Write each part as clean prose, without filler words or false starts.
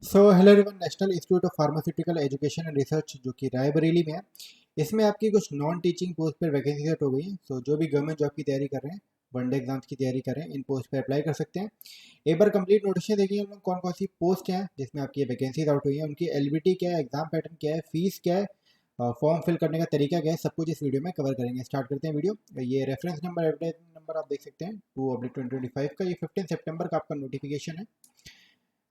Hello everyone, national institute of pharmaceutical education and research जो कि रायबरेली में है, इसमें आपकी कुछ नॉन टीचिंग पोस्ट पर वैकेंसी सेट हो गई है। जो भी गवर्नमेंट जॉब की तैयारी कर रहे हैं, वनडे एग्जाम्स की तैयारी कर रहे हैं, इन पोस्ट पर अप्लाई कर सकते हैं। एक बार कंप्लीट नोटिस देखिए हम लोग कौन कौन सी पोस्ट हैं जिसमें आपकी वैकेंसीज आउट हुई है, उनकी एलिजिबिलिटी क्या है, एग्जाम पैटर्न क्या है, फीस क्या है, फॉर्म फिल करने का तरीका क्या है, सब कुछ इस वीडियो में कवर करेंगे। स्टार्ट करते हैं वीडियो। ये रेफरेंस नंबर, एडवर्टाइजमेंट नंबर आप देख सकते हैं 2/2025 का। ये 15 सितंबर का आपका नोटिफिकेशन है।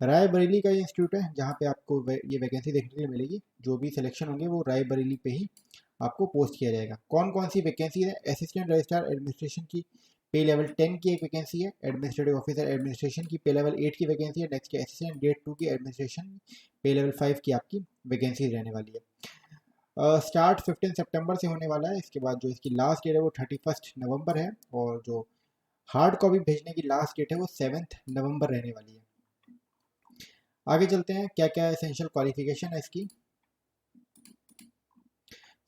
रायबरेली का ये इंस्टीट्यूट है जहाँ पे आपको ये वैकेंसी देखने के लिए मिलेगी। जो भी सिलेक्शन होंगे वो रायबरेली पे ही आपको पोस्ट किया जाएगा। कौन कौन सी वैकेंसी है? असिस्टेंट रजिस्ट्रार एडमिनिस्ट्रेशन की पे लेवल 10 की एक वैकेंसी है। एडमिनिस्ट्रेटिव ऑफिसर एडमिनिस्ट्रेशन की पे लेवल 8 की वैकेंसी है। नेक्स्ट असिस्टेंट ग्रेड 2 की एडमिनिस्ट्रेशन पे लेवल 5 की आपकी वैकेंसी रहने वाली है। स्टार्ट 15 सितंबर से होने वाला है। इसके बाद जो इसकी लास्ट डेट है वो 31 नवंबर है, और जो हार्ड कॉपी भेजने की लास्ट डेट है वो 7 नवंबर रहने वाली है। आगे चलते हैं, क्या क्या एसेंशियल क्वालिफिकेशन है इसकी।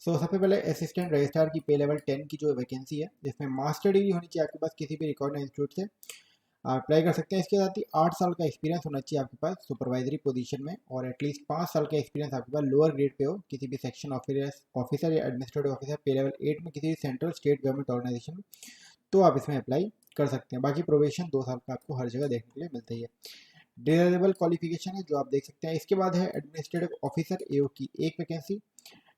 सबसे पहले असिस्टेंट रजिस्ट्रार की पे लेवल 10 की जो वैकेंसी है, जिसमें मास्टर डिग्री होनी चाहिए आपके पास किसी भी रिकॉर्ड इंस्टीट्यूट से। आप अप्लाई कर सकते हैं। इसके साथ ही 8 साल का एक्सपीरियंस होना चाहिए आपके पास सुपरवाइजरी पोजीशन में, और एटलीस्ट 5 साल का एक्सपीरियंस आपके पास लोअर ग्रेड पे हो किसी भी सेक्शन ऑफिसर या एडमिनिस्ट्रेटिव ऑफिसर पे लेवल 8 में किसी भी सेंट्रल स्टेट गवर्नमेंट ऑर्गेनाइजेशन में, तो आप इसमें अप्लाई कर सकते हैं। बाकी प्रोबेशन 2 साल का आपको हर जगह देखने के लिए मिलता ही है। डिजरेबल क्वालिफिकेशन है जो आप देख सकते हैं। इसके बाद है एडमिनिस्ट्रेटिव ऑफिसर एओ की एक वैकेंसी।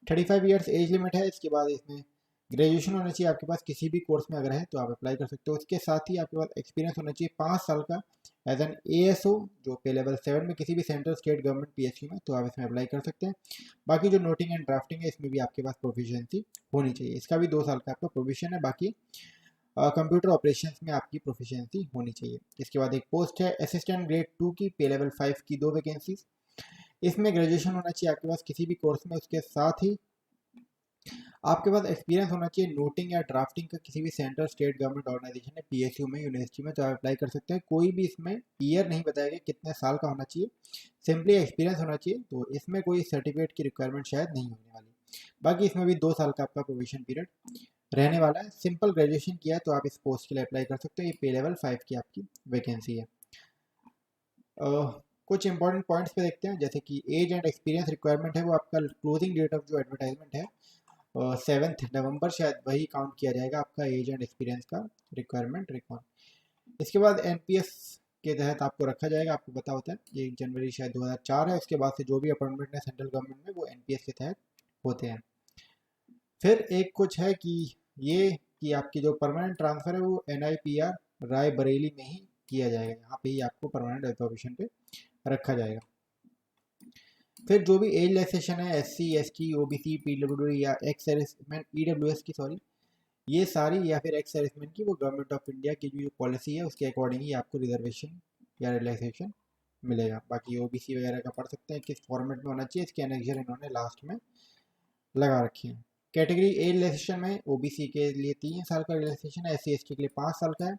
35 ईयर्स एज लिमिट है। इसके बाद इसमें ग्रेजुएशन होना चाहिए आपके पास किसी भी कोर्स में अगर है तो आप अप्लाई कर सकते हो। इसके साथ ही आपके पास एक्सपीरियंस होना चाहिए 5 साल का एज एन एएसओ, जो पे लेवल 7 में किसी भी सेंट्रल स्टेट गवर्नमेंट पीएसयू में, तो आप इसमें अप्लाई कर सकते हैं। बाकी जो नोटिंग एंड ड्राफ्टिंग है इसमें भी आपके पास प्रोफिशिएंसी होनी चाहिए। इसका भी 2 साल का आपका प्रोविजन है। बाकी कंप्यूटर ऑपरेशंस में आपकी प्रोफिशिएंसी होनी चाहिए। इसके बाद एक पोस्ट है असिस्टेंट ग्रेड 2 की पे लेवल 5 की 2 वैकेंसीज। इसमें ग्रेजुएशन होना चाहिए आपके पास किसी भी कोर्स में। उसके साथ ही आपके पास एक्सपीरियंस होना चाहिए नोटिंग या ड्राफ्टिंग का किसी भी सेंट्रल स्टेट गवर्नमेंट ऑर्गेनाइजेशन है, पीएसयू में, यूनिवर्सिटी में, तो आप अप्लाई कर सकते हैं। कोई भी इसमें ईयर नहीं बताया गया कितने साल का होना चाहिए, सिंपली एक्सपीरियंस होना चाहिए। तो इसमें कोई सर्टिफिकेट की रिक्वायरमेंट शायद नहीं होने वाली। बाकी इसमें भी 2 साल का आपका प्रोविजन पीरियड रहने वाला है। सिंपल ग्रेजुएशन किया है तो आप इस पोस्ट के लिए अप्लाई कर सकते हो। ये पे लेवल 5 की आपकी वैकेंसी है। कुछ इंपॉर्टेंट पॉइंट्स पे देखते हैं, जैसे कि एज एंड एक्सपीरियंस रिक्वायरमेंट है वो आपका क्लोजिंग डेट ऑफ जो एडवर्टाइजमेंट है 7 नवंबर, शायद वही काउंट किया जाएगा आपका एज एंड एक्सपीरियंस का रिक्वायरमेंट रिकॉर्ड। इसके बाद एनपीएस के तहत आपको रखा जाएगा। आपको पता होता है 1 जनवरी शायद 2004 है। उसके बाद से जो भी अपॉइंटमेंट है सेंट्रल गवर्नमेंट में वो एनपीएस के तहत होते हैं। फिर एक कुछ है कि ये कि आपकी जो परमानेंट ट्रांसफ़र है वो एनआईपीआर रायबरेली में ही किया जाएगा। यहाँ पे ही आपको परमानेंट एब्जॉर्बिशन पे रखा जाएगा। फिर जो भी एज रिलैक्सेशन है एससी एसटी ओबीसी पीडब्ल्यूडी या एक्स सर्विसमैन ईडब्ल्यूएस की, सॉरी, ये सारी या फिर एक्स सर्विसमैन की, वो गवर्नमेंट ऑफ इंडिया की जो पॉलिसी है उसके अकॉर्डिंग ही आपको रिजर्वेशन या रिलैक्सेशन मिलेगा। बाकी ओबीसी वगैरह का पढ़ सकते हैं किस फॉर्मेट में होना चाहिए, इसके एनेक्जर इन्होंने लास्ट में लगा रखे हैं। कैटेगरी ए रिलैक्सेशन में ओबीसी के लिए 3 साल का रिलैक्सेशन है, एससी एसटी के लिए 5 साल का है।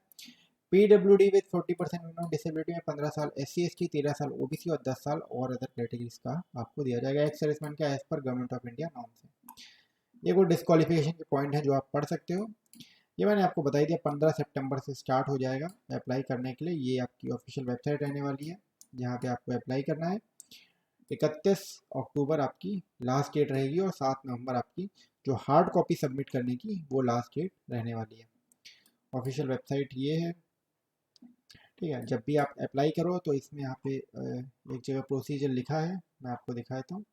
पीडब्ल्यूडी विद 40% मिनिमम डिसेबिलिटी में 15 साल, एससी एसटी 13 साल, ओबीसी और 10 साल और अदर कैटेगरीज का आपको दिया जाएगा एक्स सर्विसमैन का as per government of India norm से। ये कुछ डिस्क्वालिफिकेशन के पॉइंट है जो आप पढ़ सकते हो। ये मैंने आपको बता दिया। 15 सितंबर से स्टार्ट हो जाएगा अप्लाई करने के लिए। ये आपकी ऑफिशियल वेबसाइट रहने वाली है जहाँ पे आपको अप्लाई करना है। 31 अक्टूबर आपकी लास्ट डेट रहेगी और 7 नवंबर आपकी जो हार्ड कॉपी सबमिट करने की वो लास्ट डेट रहने वाली है। ऑफिशियल वेबसाइट ये है, ठीक है। जब भी आप अप्लाई करो तो इसमें यहाँ पे एक जगह प्रोसीजर लिखा है, मैं आपको दिखाता हूँ।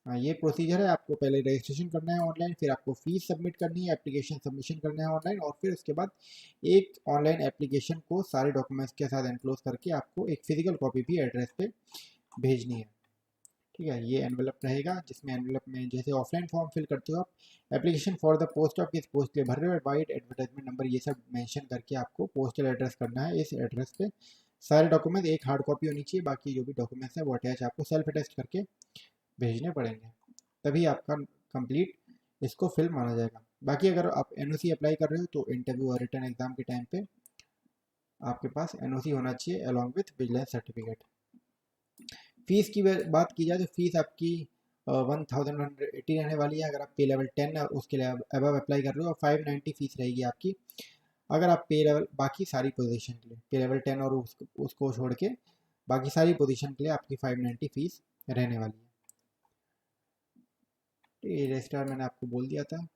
हाँ, ये प्रोसीजर है। आपको पहले रजिस्ट्रेशन करना है ऑनलाइन, फिर आपको फीस सबमिट करनी है, एप्लीकेशन सबमिशन करना है ऑनलाइन, और फिर उसके बाद एक ऑनलाइन एप्लीकेशन को सारे डॉक्यूमेंट्स के साथ एनक्लोज करके आपको एक फिजिकल कॉपी भी एड्रेस पे भेजनी है, ठीक है। ये एनवेलप रहेगा जिसमें एनवेलप में जैसे ऑफलाइन फॉर्म फिल करते हो आप, application for the post office, post के लिए भर रहे हो, वाइट एडवर्टाइजमेंट नंबर, ये सब मेंशन करके आपको पोस्टल एड्रेस करना है। इस एड्रेस पे सारे डॉक्यूमेंट एक हार्ड कॉपी होनी चाहिए, बाकी जो भी डॉक्यूमेंट्स है वो अटैच आपको सेल्फ अटेस्ट करके भेजने पड़ेंगे, तभी आपका कंप्लीट इसको फिल माना जाएगा। बाकी अगर आप एनओसी अप्लाई कर रहे हो तो इंटरव्यू और रिटर्न एग्जाम के टाइम पे आपके पास एनओसी होना चाहिए along with vigilance certificate. Fees की बात की जाए तो फीस आपकी 1180 रहने वाली है अगर आप पे लेवल 10 और उसके लिए अबव अप्लाई कर रहे हो, और 590 फीस रहेगी आपकी अगर आप पे लेवल बाकी सारी पोजीशन के लिए पे लेवल 10 और उसको छोड़ के बाकी सारी पोजीशन के लिए आपकी 590 फीस रहने वाली है। ये रजिस्ट्रार मैंने आपको बोल दिया था,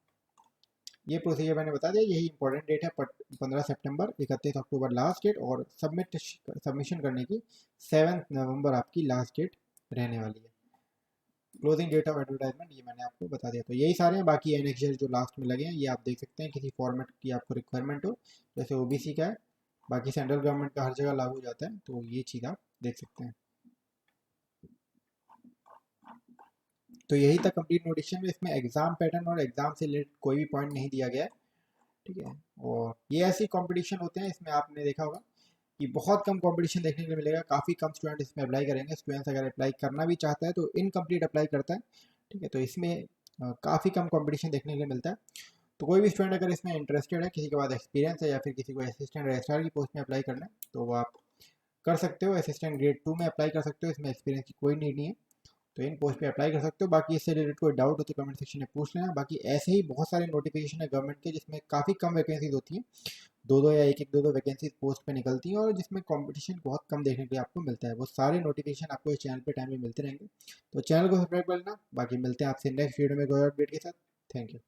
ये प्रोसीजर मैंने बता दिया। यही इंपॉर्टेंट डेट है 15 सितंबर, 31 अक्टूबर लास्ट डेट, और सबमिशन करने की 7 नवंबर आपकी लास्ट डेट रहने वाली है। क्लोजिंग डेट ऑफ एडवर्टाइजमेंट ये मैंने आपको बता दिया। तो यही सारे हैं, बाकी एनेक्सर जो लास्ट में लगे हैं ये आप देख सकते हैं, किसी फॉर्मेट की आपको रिक्वायरमेंट हो, जैसे ओबीसी का है, बाकी सेंट्रल गवर्नमेंट का हर जगह लागू हो जाता है, तो ये चीज़ आप देख सकते हैं। तो यही था कंप्लीट नोटिफिकेशन में। इसमें एग्जाम पैटर्न और एग्जाम से रिलेटेड कोई भी पॉइंट नहीं दिया गया है, ठीक है। और ये ऐसी कंपटीशन होते हैं, इसमें आपने देखा होगा कि बहुत कम कंपटीशन देखने के लिए मिलेगा, काफ़ी कम स्टूडेंट इसमें अप्लाई करेंगे। स्टूडेंट्स अगर अप्लाई करना भी चाहता है तो इनकम्प्लीट अप्लाई करता है, ठीक है। तो इसमें काफ़ी कम कंपटीशन देखने के लिए मिलता है। तो कोई भी स्टूडेंट अगर इसमें इंटरेस्टेड है, किसी के पास एक्सपीरियंस है या फिर किसी को असिस्टेंट रजिस्ट्रार की पोस्ट में अप्लाई करना है, तो वो आप कर सकते हो। असिस्टेंट ग्रेड 2 में अप्लाई कर सकते हो, इसमें एक्सपीरियंस की कोई नीड नहीं है, तो इन पोस्ट पे अप्लाई कर सकते हो। बाकी इससे रिलेटेड कोई डाउट हो तो कमेंट सेक्शन में पूछ लेना। बाकी ऐसे ही बहुत सारे नोटिफिकेशन है गवर्नमेंट के, जिसमें काफ़ी कम वैकेंसीज होती हैं, दो दो या एक एक दो दो वैकेंसीज पोस्ट पे निकलती हैं, और जिसमें कंपटीशन बहुत कम देखने के लिए आपको मिलता है। वो सारे नोटिफिकेशन आपको इस चैनल पे टाइम में मिलते रहेंगे, तो चैनल को सब्सक्राइब कर लेना। बाकी मिलते हैं आपसे नेक्स्ट वीडियो में कोई अपडेट के साथ। Thank you.